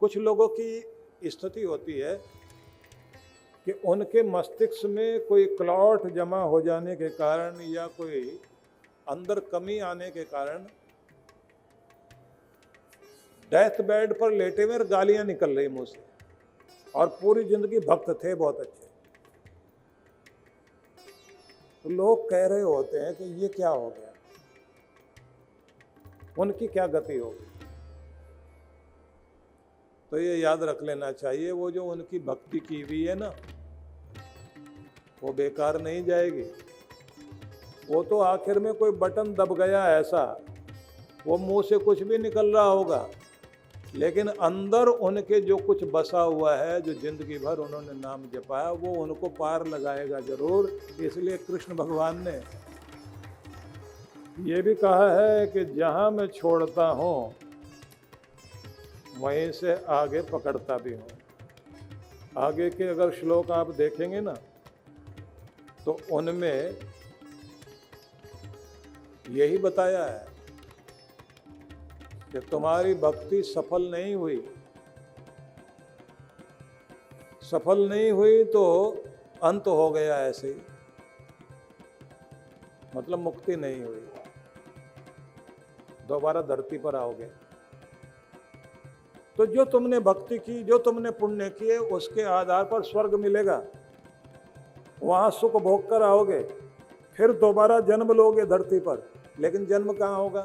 कुछ लोगों की स्थिति होती है कि उनके मस्तिष्क में कोई क्लॉट जमा हो जाने के कारण या कोई अंदर कमी आने के कारण डेथ बेड पर लेटे हुए गालियां निकल रही मुंह से, और पूरी जिंदगी भक्त थे बहुत अच्छे। तो लोग कह रहे होते हैं कि ये क्या हो गया, उनकी क्या गति होगी। तो ये याद रख लेना चाहिए, वो जो उनकी भक्ति की हुई है ना, वो बेकार नहीं जाएगी। वो तो आखिर में कोई बटन दब गया ऐसा, वो मुंह से कुछ भी निकल रहा होगा, लेकिन अंदर उनके जो कुछ बसा हुआ है, जो जिंदगी भर उन्होंने नाम जपाया, वो उनको पार लगाएगा जरूर। इसलिए कृष्ण भगवान ने ये भी कहा है कि जहां मैं छोड़ता हूं वहीं से आगे पकड़ता भी हूं। आगे के अगर श्लोक आप देखेंगे ना, तो उनमें यही बताया है कि तुम्हारी भक्ति सफल नहीं हुई, सफल नहीं हुई तो अंत हो गया ऐसे ही, मतलब मुक्ति नहीं हुई, दोबारा धरती पर आओगे। तो जो तुमने भक्ति की, जो तुमने पुण्य किए, उसके आधार पर स्वर्ग मिलेगा, वहां सुख भोग कर आओगे, फिर दोबारा जन्म लोगे धरती पर। लेकिन जन्म कहाँ होगा?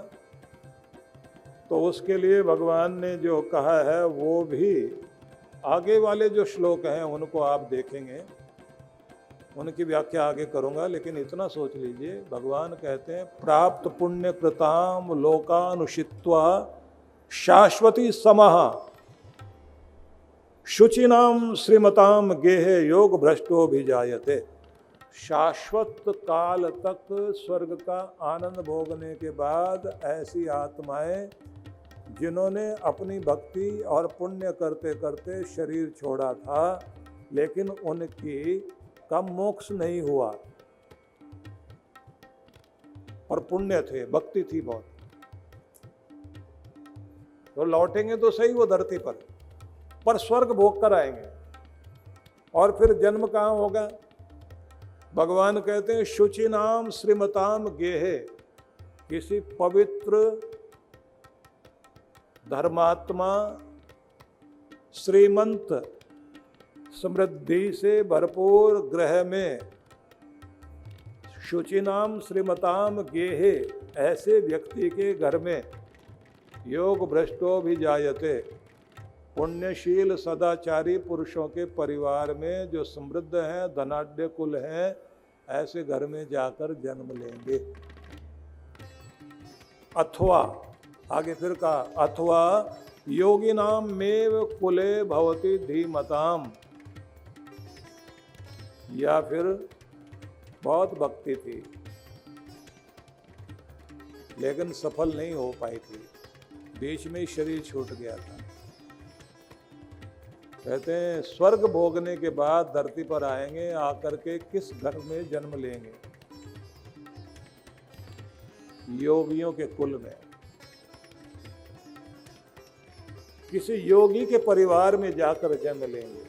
तो उसके लिए भगवान ने जो कहा है वो भी आगे वाले जो श्लोक हैं उनको आप देखेंगे, उनकी व्याख्या आगे करूंगा। लेकिन इतना सोच लीजिए, भगवान कहते हैं प्राप्त पुण्य कृताम लोकानुषित्वा शाश्वती समः शुचिनाम श्रीमताम गेहे योग भ्रष्टो भी जायते। शाश्वत काल तक स्वर्ग का आनंद भोगने के बाद ऐसी आत्माएं जिन्होंने अपनी भक्ति और पुण्य करते करते शरीर छोड़ा था, लेकिन उनकी कम मोक्ष नहीं हुआ, और पुण्य थे, भक्ति थी बहुत, तो लौटेंगे तो सही वो धरती पर स्वर्ग भोग कर आएंगे। और फिर जन्म कहाँ होगा? भगवान कहते हैं शुचिनाम श्रीमताम गेहे, किसी पवित्र धर्मात्मा श्रीमंत समृद्धि से भरपूर ग्रह में, शुचिनाम श्रीमताम गेहे, ऐसे व्यक्ति के घर में योग भ्रष्टो भी जायते, पुण्यशील सदाचारी पुरुषों के परिवार में जो समृद्ध हैं, धनाढ्य कुल हैं, ऐसे घर में जाकर जन्म लेंगे। अथवा आगे फिर कहा अथवा योगिनाम मेव कुले भवति धीमताम, या फिर बहुत भक्ति थी लेकिन सफल नहीं हो पाई थी, बीच में ही शरीर छूट गया था। कहते हैं स्वर्ग भोगने के बाद धरती पर आएंगे, आकर के किस घर में जन्म लेंगे? योगियों के कुल में, किसी योगी के परिवार में जाकर जन्म लेंगे।